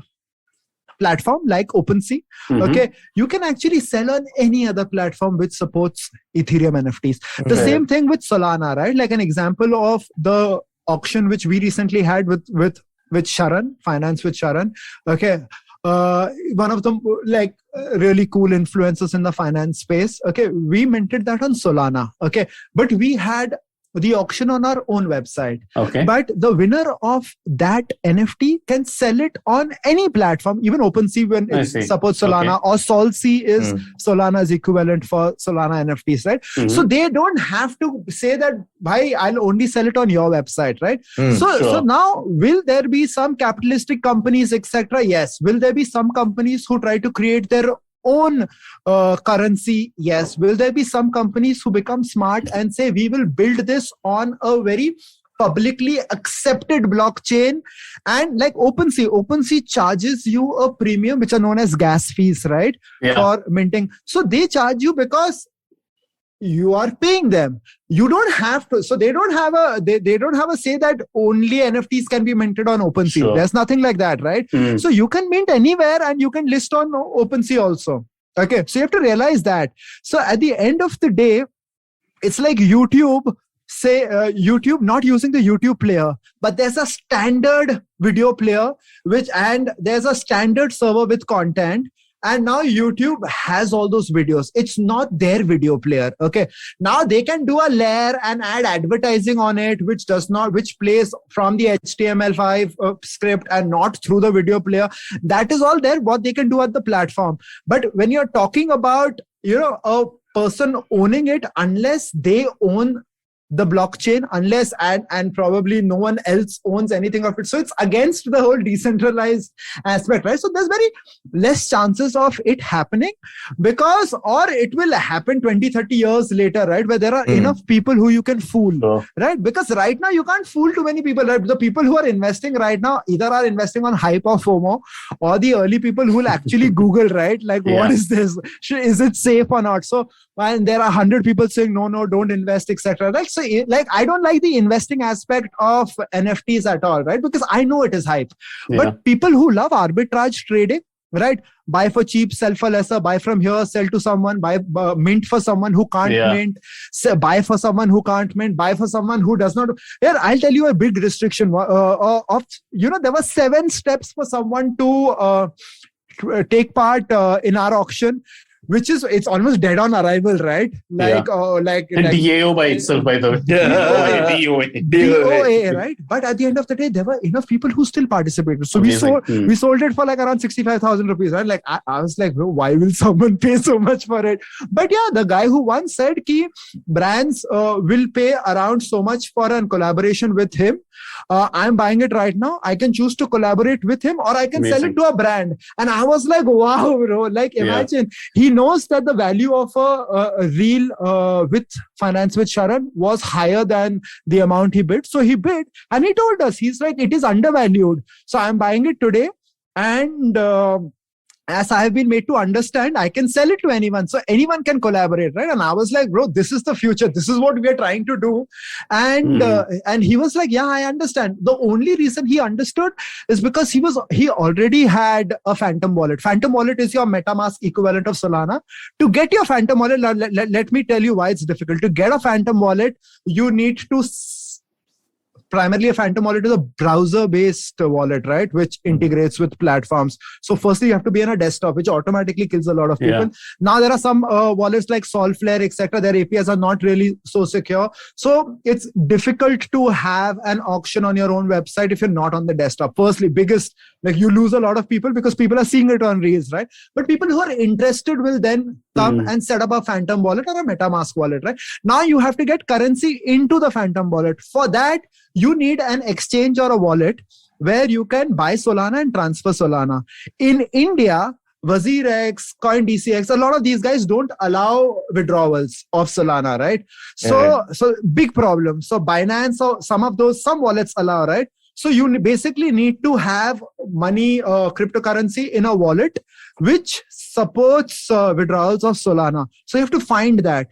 platform like OpenSea, okay, you can actually sell on any other platform which supports Ethereum NFTs. The same thing with Solana, right? Like an example of the auction which we recently had with Sharan, Finance with Sharan, okay. One of them like really cool influencers in the finance space, okay. We minted that on Solana, okay, but we had the auction on our own website. Okay. But the winner of that NFT can sell it on any platform, even OpenSea when it supports Solana, or SolSea is Solana's equivalent for Solana NFTs, right? So they don't have to say that, bhai, I'll only sell it on your website, right? So now, will there be some capitalistic companies, etc.? Yes. Will there be some companies who try to create their own currency? Yes. Will there be some companies who become smart and say, we will build this on a very publicly accepted blockchain? And like OpenSea charges you a premium, which are known as gas fees, right? For minting. So they charge you because you are paying them. You don't have to. So they don't have a say that only NFTs can be minted on OpenSea. There's nothing like that, right? So you can mint anywhere and you can list on OpenSea also. Okay. So you have to realize that. So at the end of the day, it's like YouTube, YouTube not using the YouTube player, but there's a standard video player and there's a standard server with content. And now YouTube has all those videos. It's not their video player. Okay. Now they can do a layer and add advertising on it, which plays from the HTML5 script and not through the video player. That is all there, what they can do at the platform. But when you're talking about, a person owning it, unless they own the blockchain, unless and probably no one else owns anything of it. So it's against the whole decentralized aspect, right? So there's very less chances of it happening, or it will happen 20, 30 years later, right? Where there are enough people who you can fool, right? Because right now you can't fool too many people, right? The people who are investing right now either are investing on hype or FOMO, or the early people who will actually Google, right? Like, what is this? Is it safe or not? So, and there are 100 people saying, no, don't invest, etc. Right? So, like, I don't like the investing aspect of NFTs at all, right? Because I know it is hype. But people who love arbitrage trading, right? Buy for cheap, sell for lesser, buy from here, sell to someone, buy mint for someone who can't mint, buy for someone who can't mint, buy for someone who does not. Here, I'll tell you a big restriction of there were 7 steps for someone to take part in our auction, which is, it's almost dead on arrival, right? DAO by itself, by the way. DOA, right? But at the end of the day, there were enough people who still participated. So we sold it for like around 65,000 rupees, right? Like I was like, bro, why will someone pay so much for it? But yeah, the guy who once said ki brands will pay around so much for a collaboration with him. I'm buying it right now. I can choose to collaborate with him, or I can sell it to a brand. And I was like, wow, bro. Like, imagine he knows that the value of a reel with Finance with Sharan was higher than the amount he bid. So he bid, and he told us, he's like, it is undervalued. So I'm buying it today. And as I have been made to understand, I can sell it to anyone. So anyone can collaborate, right? And I was like, bro, this is the future. This is what we are trying to do. And and he was like, yeah, I understand. The only reason he understood is because he already had a Phantom wallet. Phantom wallet is your MetaMask equivalent of Solana. To get your Phantom wallet, let me tell you why it's difficult. To get a Phantom wallet, you need to primarily a Phantom wallet is a browser-based wallet, right? Which integrates with platforms. So firstly, you have to be on a desktop, which automatically kills a lot of people. Now there are some wallets like Solflare, etc. Their APIs are not really so secure. So it's difficult to have an auction on your own website if you're not on the desktop. Firstly, biggest, like you lose a lot of people because people are seeing it on Reels, right? But people who are interested will then come and set up a Phantom wallet or a MetaMask wallet, right? Now you have to get currency into the Phantom wallet. For that, you need an exchange or a wallet where you can buy Solana and transfer Solana. In India, WazirX, CoinDCX, a lot of these guys don't allow withdrawals of Solana, right? So big problem. So Binance or some wallets allow, right? So you basically need to have money, cryptocurrency in a wallet which supports withdrawals of Solana. So you have to find that.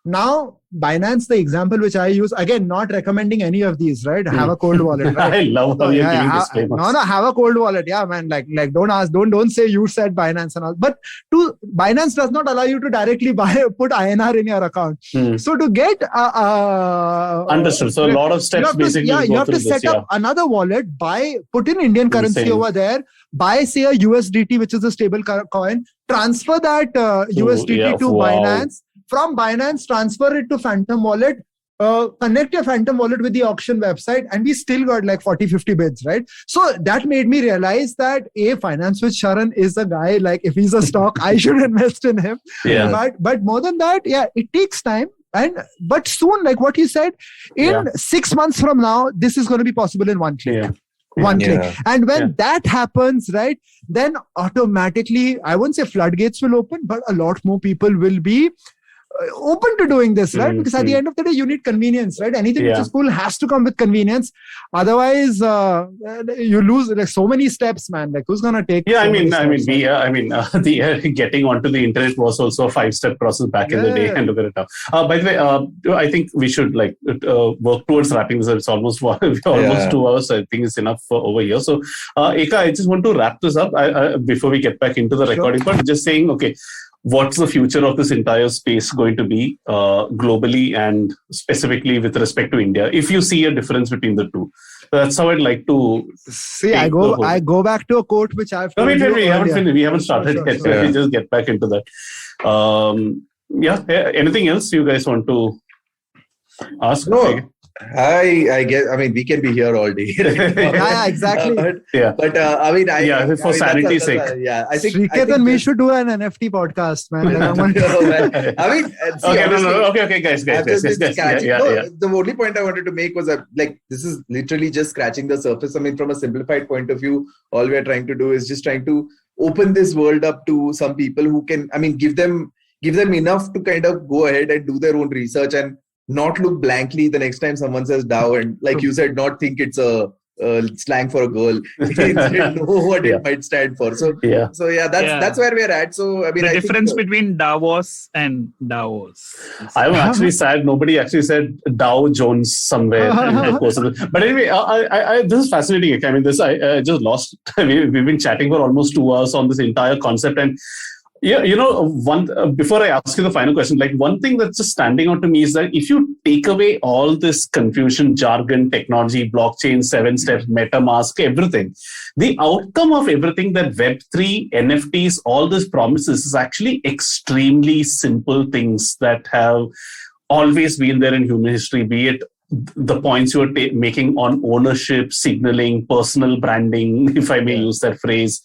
Now, Binance, the example which I use, again, not recommending any of these, right? Have a cold wallet, right? I love how you're giving disclaimers. No, have a cold wallet. Yeah, man. Like don't say you said Binance and all. But Binance does not allow you to directly put INR in your account. So to get understood. So a lot of steps basically. You have to set up another wallet, put in Indian currency over there, buy say a USDT, which is a stable coin, transfer that USDT to Binance. From Binance, transfer it to Phantom wallet, connect your Phantom wallet with the auction website, and we still got like 40-50 bids, right? So that made me realize that Finance with Sharan is a guy, like if he's a stock, I should invest in him. But more than that, it takes time. But soon, like what he said, in 6 months from now, this is going to be possible in one click. One click. And when that happens, right, then automatically, I won't say floodgates will open, but a lot more people will be open to doing this, right? Because at the end of the day, you need convenience, right? Anything which is cool has to come with convenience. Otherwise, you lose like so many steps, man. Like who's gonna take? Getting onto the internet was also a 5-step process back in the day. And look at it now. By the way, I think we should work towards wrapping this up. It's almost 2 hours. I think it's enough for over here. So, Eka, I just want to wrap this up before we get back into the recording part. Just saying, okay, what's the future of this entire space going to be globally and specifically with respect to India? If you see a difference between the two, that's how I'd like to see. I go back to a quote which I've. No, wait, we haven't finished. We haven't started yet. Yeah. We just get back into that. Anything else you guys want to ask? No. I guess. I mean, we can be here all day. Yeah, exactly. For sanity's sake. I think Sriket and me should do an NFT podcast, man. Okay, guys. The only point I wanted to make was that, this is literally just scratching the surface. I mean, from a simplified point of view, all we are trying to do is just trying to open this world up to some people who can, give them enough to kind of go ahead and do their own research and not look blankly the next time someone says DAO, and like you said, not think it's a slang for a girl. Know what it might stand for. So that's where we're at. So the difference between Davos and DAOs. I'm actually sad nobody actually said Dow Jones somewhere. But anyway, this is fascinating. I mean, I just lost. We've been chatting for almost 2 hours on this entire concept, and before I ask you the final question, one thing that's just standing out to me is that if you take away all this confusion, jargon, technology, blockchain, 7 steps, MetaMask, everything, the outcome of everything that Web3, NFTs, all this promises is actually extremely simple things that have always been there in human history, be it the points you are making on ownership, signaling, personal branding, if I may use that phrase.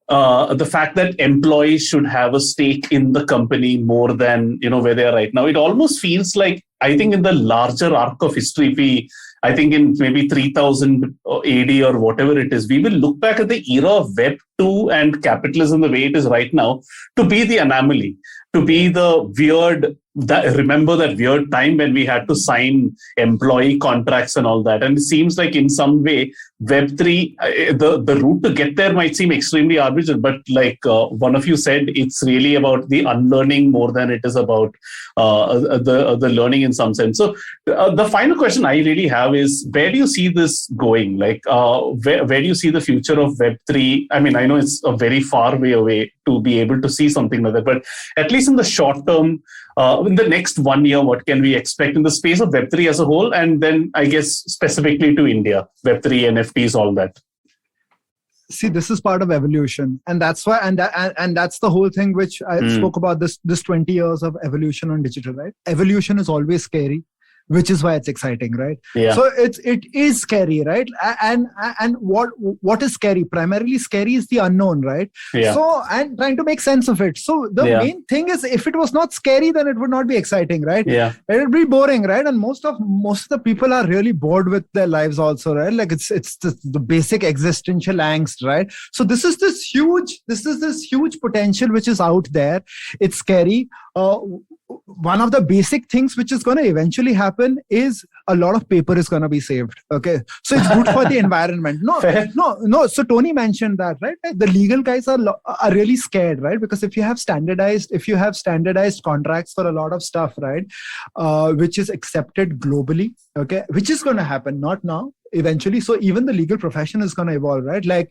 The fact that employees should have a stake in the company more than where they are right now. It almost feels like, I think in the larger arc of history, I think in maybe 3000 AD or whatever it is, we will look back at the era of Web 2 and capitalism the way it is right now to be the anomaly, to be the weird. Remember that weird time when we had to sign employee contracts and all that. And it seems like in some way, Web3, the route to get there might seem extremely arbitrary, but like one of you said, it's really about the unlearning more than it is about the learning in some sense. So the final question I really have is, where do you see this going? Where do you see the future of Web3? I mean, I know it's a very far way away to be able to see something like that. But at least in the short term, in the next 1 year, what can we expect in the space of Web3 as a whole? And then I guess specifically to India, Web3, NFTs, all that. See, this is part of evolution, and that's why, and that's the whole thing which I spoke about, this 20 years of evolution on digital, right? Evolution is always scary, which is why it's exciting, right? Yeah. So it is scary, right? And what is scary? Primarily scary is the unknown, right? Yeah. So, and trying to make sense of it. So the main thing is, if it was not scary, then it would not be exciting, right? Yeah. It would be boring, right? And most of the people are really bored with their lives also, right? Like it's the basic existential angst, right? So this is this huge potential which is out there. It's scary. One of the basic things which is going to eventually happen is a lot of paper is going to be saved. Okay. So it's good for the environment. No. So Tony mentioned that, right? The legal guys are really scared, right? Because if you have standardized contracts for a lot of stuff, right? Which is accepted globally. Okay. Which is going to happen, not now. Eventually, so even the legal profession is going to evolve, right? Like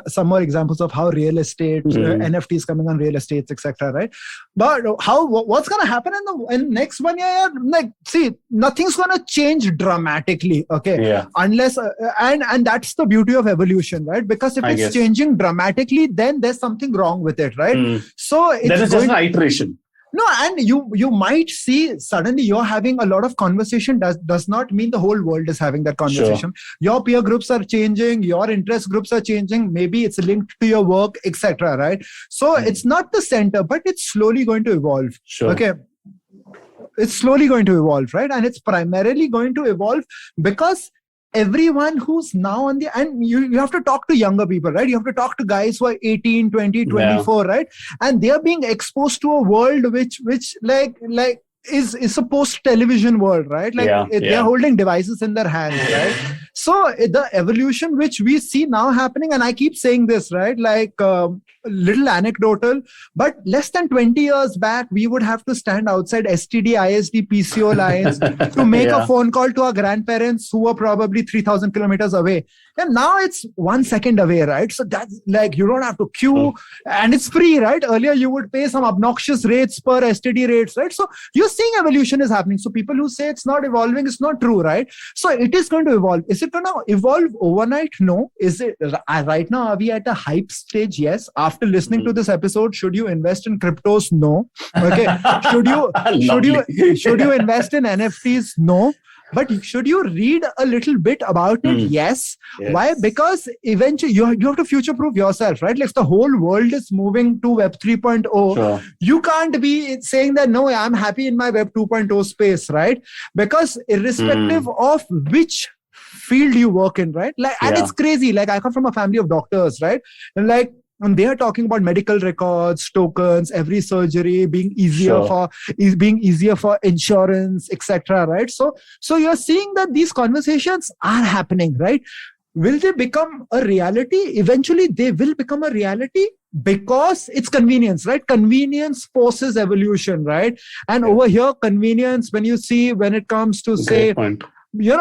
some more examples of how real estate, NFTs coming on real estates, etc. Right? But what's going to happen in next 1 year? Like, see, nothing's going to change dramatically, okay? Yeah. Unless and that's the beauty of evolution, right? Because if it's changing dramatically, then there's something wrong with it, right? So it's just an iteration. No, and you might see suddenly you're having a lot of conversation does not mean the whole world is having that conversation. Sure. Your peer groups are changing, your interest groups are changing, maybe it's linked to your work, etc. Right? So it's not the center, but it's slowly going to evolve. Sure. Okay. It's slowly going to evolve, right? And it's primarily going to evolve because everyone who's now on and you have to talk to younger people, right? You have to talk to guys who are 18, 20, 24, right? And they're being exposed to a world which like is a post-television world, right? Like they're holding devices in their hands, right? So the evolution which we see now happening, and I keep saying this, right? Like little anecdotal, but less than 20 years back, we would have to stand outside STD, ISD, PCO lines to make a phone call to our grandparents who were probably 3,000 kilometers away. And now it's 1 second away, right? So that's like, you don't have to queue and it's free, right? Earlier, you would pay some obnoxious rates per STD rates, right? So you're seeing evolution is happening. So people who say it's not evolving, it's not true, right? So it is going to evolve. Is it going to evolve overnight? No. Is it right now? Are we at a hype stage? Yes. After listening to this episode, should you invest in cryptos? No. Okay. Should you invest in NFTs? No. But should you read a little bit about it? Yes. Why? Because eventually you have to future-proof yourself, right? Like if the whole world is moving to Web 3.0, you can't be saying that, no, I'm happy in my Web 2.0 space, right? Because irrespective of which field you work in, right? Like, and it's crazy. Like I come from a family of doctors, right? And they are talking about medical records, tokens, every surgery being easier for insurance, etc. Right? So you're seeing that these conversations are happening, right? Will they become a reality? Eventually, they will become a reality because it's convenience, right? Convenience forces evolution, right? And over here, convenience, when it comes to say,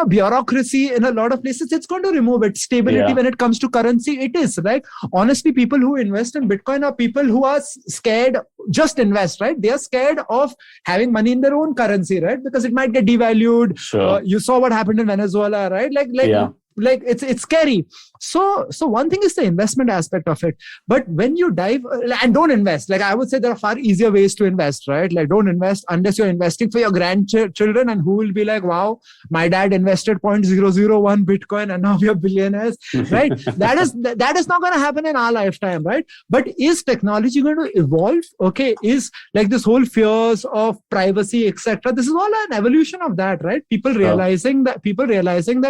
bureaucracy in a lot of places, it's going to remove it. Stability when it comes to currency, it is, right? Honestly, people who invest in Bitcoin are people who are scared, just invest, right? They are scared of having money in their own currency, right? Because it might get devalued. Sure. You saw what happened in Venezuela, right? Like it's scary. So one thing is the investment aspect of it. But when you dive and don't invest, like I would say there are far easier ways to invest, right? Like don't invest unless you're investing for your grandchildren and who will be like, wow, my dad invested 0.001 Bitcoin and now we are billionaires, right? That is not going to happen in our lifetime, right? But is technology going to evolve? Okay. Is like this whole fears of privacy, etc. This is all an evolution of that, right? People realizing that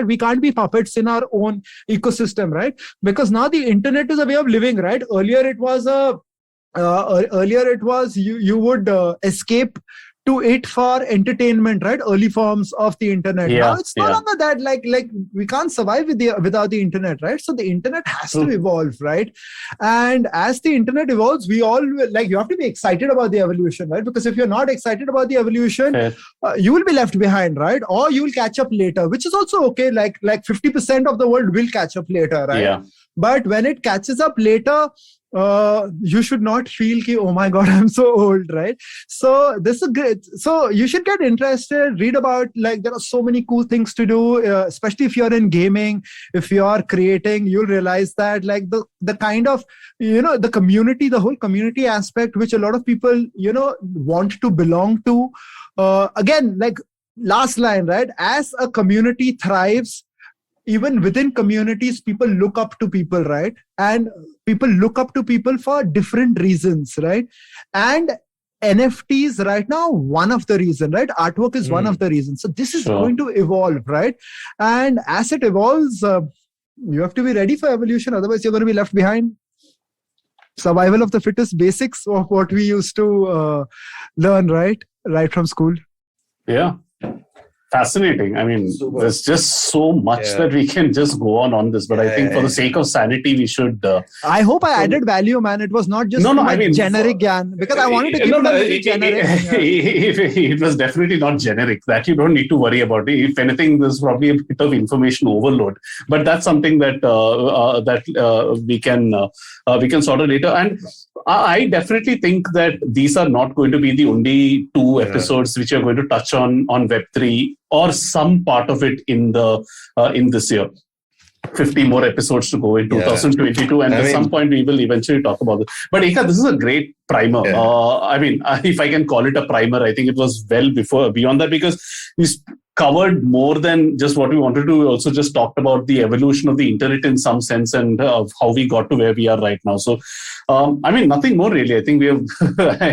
we can't be puppets in our own ecosystem, right? Because now the internet is a way of living, right? Earlier it was you would escape to it for entertainment, right? Early forms of the internet. Now it's no longer that. Like we can't survive without the internet, right? So the internet has to evolve, right? And as the internet evolves, we all you have to be excited about the evolution, right? Because if you're not excited about the evolution, you will be left behind, right? Or you will catch up later, which is also okay. Like 50% of the world will catch up later, right? Yeah. But when it catches up later, you should not feel ki, oh my God, I'm so old, right? So this is good. So you should get interested, read about, like, there are so many cool things to do, especially if you're in gaming, if you are creating, you'll realize that, like, the kind of, the community, the whole community aspect, which a lot of people, want to belong to. Again, like, last line, right? As a community thrives, even within communities, people look up to people, right? And people look up to people for different reasons, right? And NFTs right now, one of the reasons, right? Artwork is one of the reasons. So this is going to evolve, right? And as it evolves, you have to be ready for evolution. Otherwise, you're going to be left behind. Survival of the fittest, basics of what we used to learn, right from school. Yeah. Fascinating. I mean, there's just so much that we can just go on this, but I think for the sake of sanity, we should. I hope I added value, man. It was not just generic Gyan, because I wanted to keep it generic. It was definitely not generic. That you don't need to worry about. If anything, there's probably a bit of information overload, but that's something that we can sort of later. And I definitely think that these are not going to be the only 2 episodes which are going to touch on Web3 or some part of it in this year. 50 more episodes to go in 2022, and at some point we will eventually talk about it. But Eka, this is a great primer. I mean, if I can call it a primer, I think it was well beyond that, because we covered more than just what we wanted to. We also just talked about the evolution of the internet in some sense, and how we got to where we are right now. So, I mean, nothing more really. I think we have,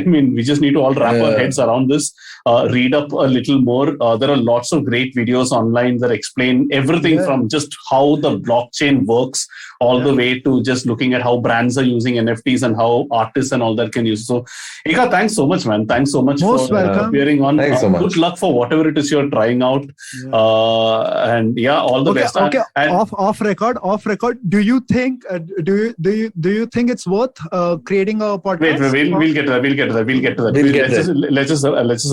we just need to all wrap our heads around this, read up a little more. There are lots of great videos online that explain everything from just how the blockchain works all the way to just looking at how brands are using NFTs and how artists and all that can use. So, Eka, thanks so much, man. Thanks so much for appearing on. Thanks so much. Good luck for whatever it is you're trying out. And all the best. Okay. Off record. Do you think it's worth creating a podcast? Wait, we'll get to that. Let's just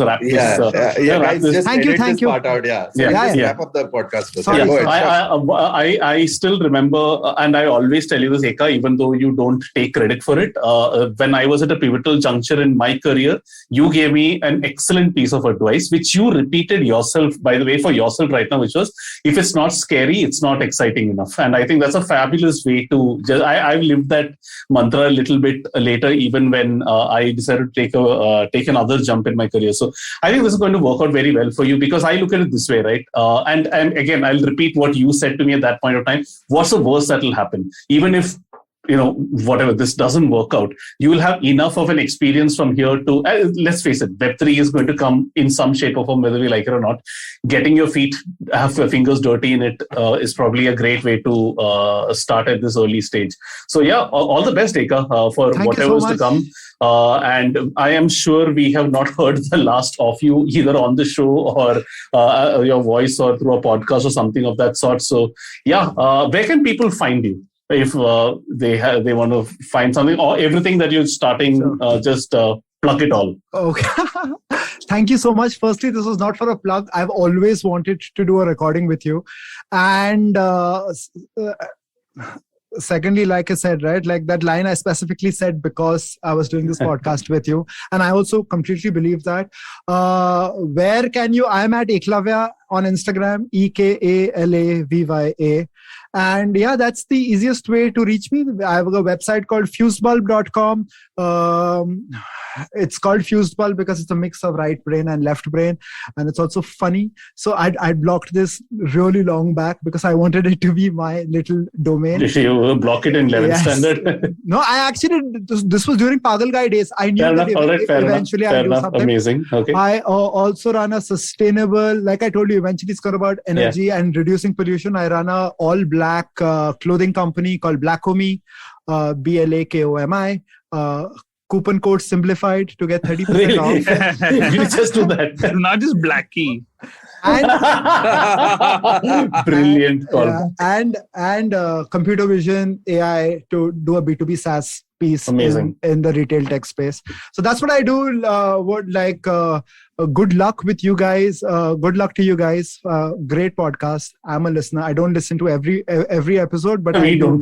wrap this. Thank you. Part out, wrap up the podcast. I still remember, and I always tell you this, Eka, even though you don't take credit for it. When I was at a pivotal juncture in my career, you gave me an excellent piece of advice, which you repeated yourself, by the way, for yourself right now, which was, if it's not scary, it's not exciting enough. And I think that's a fabulous way to I've lived that mantra a little bit later, even when I decided to take another jump in my career. So I think this is going to work out very well for you, because I look at it this way, right? And again, I'll repeat what you said to me at that point of time. What's the worst that will happen? Even if, whatever, this doesn't work out, you will have enough of an experience from here to, let's face it, Web3 is going to come in some shape or form, whether we like it or not. Getting your fingers dirty in it is probably a great way to start at this early stage. So all the best, Eka, for whatever's to come. And I am sure we have not heard the last of you, either on the show or your voice or through a podcast or something of that sort. So where can people find you? If they want to find something or everything that you're starting, just plug it all. Okay. Thank you so much. Firstly, this was not for a plug. I've always wanted to do a recording with you. And secondly, like I said, right, like that line I specifically said because I was doing this podcast with you. And I also completely believe that. Where can you? I'm at Eklavya on Instagram, EKALAVYA. And that's the easiest way to reach me. I have a website called fusedbulb.com. It's called Fusedbulb because it's a mix of right brain and left brain. And it's also funny. So I blocked this really long back because I wanted it to be my little domain. Did you block it in 11th standard? No, I actually, this was during Pagal Guy days. I knew that eventually I'd do something. Amazing. Okay. I also run a sustainable, like I told you, eventually it's got about energy and reducing pollution. I run a all black clothing company called Blackomi, BLAKOMI. Coupon code simplified to get 30% off. You just do that. Not just Blackie. Brilliant call. And computer vision AI to do a B2B SaaS piece in the retail tech space. So that's what I do. Good luck with you guys. Good luck to you guys. Great podcast. I'm a listener. I don't listen to every episode, but I do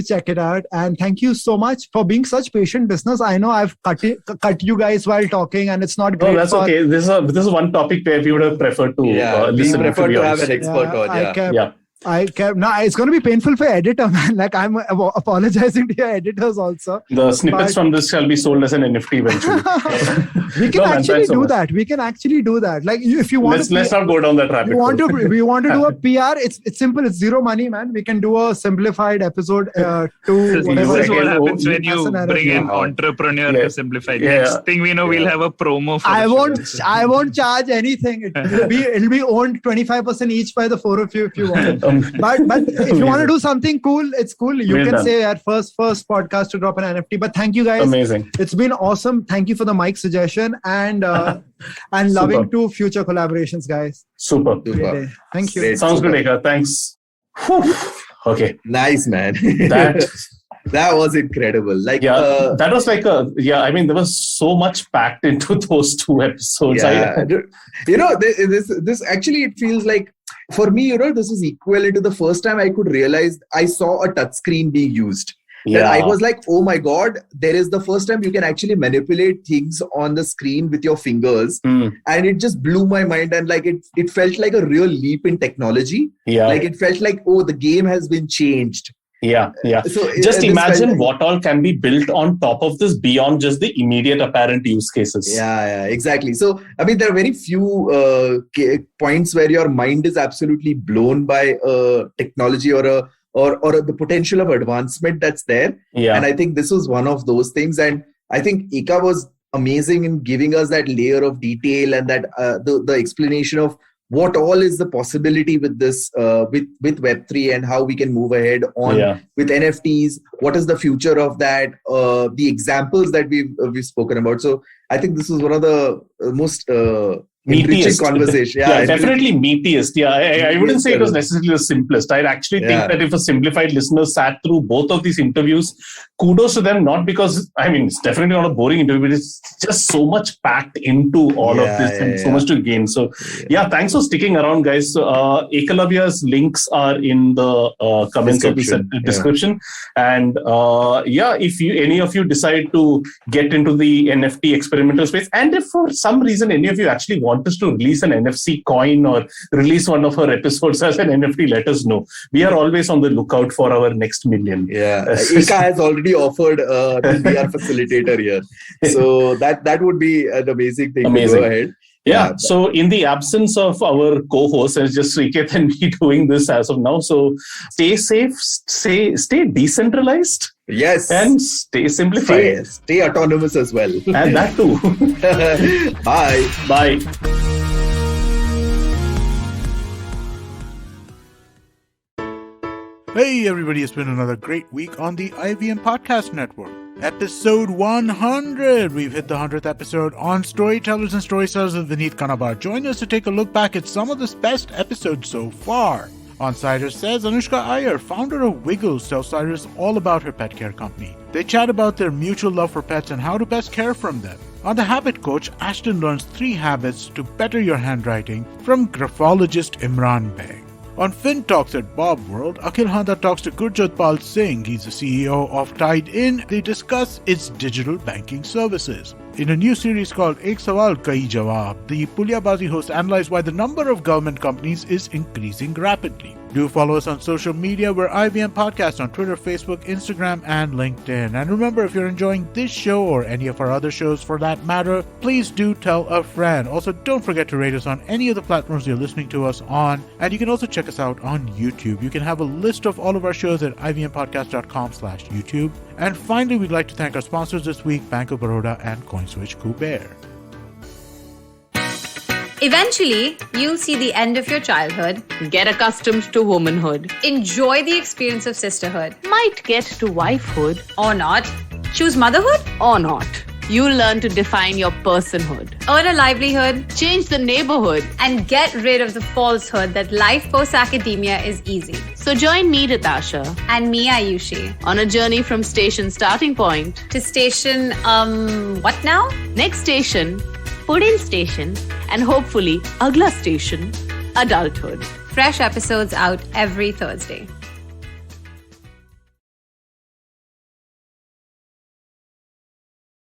check it out. And thank you so much for being such patient listeners. I know I've cut you guys while talking, and it's not great. No, that's okay. This is one topic where we would have preferred to listen. We prefer to have an expert on. It's going to be painful for editor, man. Like, I'm apologizing to your editors also. The snippets from this shall be sold as an NFT eventually. We can actually do that. We can actually do that. Like, if you want, let's not go down that rabbit hole. We want to do a PR. It's simple. It's zero money, man. We can do a simplified episode to. This is what happens when you bring an entrepreneur to Simplify. Next thing we know, we'll have a promo. I won't charge anything. It'll be owned 25% each by the four of you if you want. But if you want to do something cool, it's cool. You can say our first podcast to drop an NFT. But thank you guys. Amazing. It's been awesome. Thank you for the mic suggestion and loving to future collaborations, guys. Super. Thank you. Great. Sounds good, Eka. Thanks. Whew. Okay. Nice, man. That was incredible. That was like there was so much packed into those 2 episodes. This actually, it feels like, for me, this is equivalent to the first time I could realize I saw a touchscreen being used. That I was like, oh my God, there is the first time you can actually manipulate things on the screen with your fingers. And it just blew my mind. And like, it felt like a real leap in technology. Like, it felt like, oh, the game has been changed. So just imagine what all can be built on top of this beyond just the immediate apparent use cases. Exactly. So I mean, there are very few points where your mind is absolutely blown by technology or the potential of advancement that's there. And I think this was one of those things. And I think Eka was amazing in giving us that layer of detail and that the explanation of what all is the possibility with this, with Web3 and how we can move ahead on with NFTs. What is the future of that? The examples that we've spoken about. So I think this is one of the most enriching conversation. Definitely meatiest. I wouldn't say it was necessarily the simplest. I actually think that if a simplified listener sat through both of these interviews, kudos to them. Not because, it's definitely not a boring interview, but it's just so much packed into all of this and so much to gain. So thanks for sticking around, guys. So, Ekalavya's links are in the comments of the description. And if any of you decide to get into the NFT experimental space, and if for some reason any of you actually want us to release an NFC coin or release one of our episodes as an NFT, let us know. We are always on the lookout for our next million. Eka has already offered to be our facilitator here. So that would be an amazing thing to go ahead. So in the absence of our co-host, and it's just Sriket and me doing this as of now, so stay safe, stay decentralized. Yes. And stay simplified. Stay autonomous as well. And that too. Bye. Bye. Hey everybody, it's been another great week on the IVM Podcast Network. Episode 100! We've hit the 100th episode on Storytellers and Storytellers with Vineet Kanabar. Join us to take a look back at some of the best episodes so far. On Siders Says, Anushka Iyer, founder of Wiggles, tells Siders all about her pet care company. They chat about their mutual love for pets and how to best care from them. On The Habit Coach, Ashton learns 3 habits to better your handwriting from graphologist Imran Beg. On Fin Talks at Bob World, Akhil Handa talks to Gurjot Pal Singh. He's the CEO of Tide In. They discuss its digital banking services. In a new series called Ek Sawal Kai Jawab, the Pulyabazi hosts analyze why the number of government companies is increasing rapidly. Do follow us on social media. We're IVM Podcast on Twitter, Facebook, Instagram, and LinkedIn. And remember, if you're enjoying this show or any of our other shows for that matter, please do tell a friend. Also, don't forget to rate us on any of the platforms you're listening to us on. And you can also check us out on YouTube. You can have a list of all of our shows at ivmpodcast.com/YouTube. And finally, we'd like to thank our sponsors this week, Bank of Baroda and CoinSwitch Kuber. Eventually, you'll see the end of your childhood. Get accustomed to womanhood. Enjoy the experience of sisterhood. Might get to wifehood. Or not. Choose motherhood. Or not. You'll learn to define your personhood. Earn a livelihood. Change the neighborhood. And get rid of the falsehood that life post-academia is easy. So join me, Ritasha, And me, Ayushi. on a journey from station starting point To station, what now? next station, Pudin station, and hopefully Agla station, adulthood. Fresh episodes out every Thursday.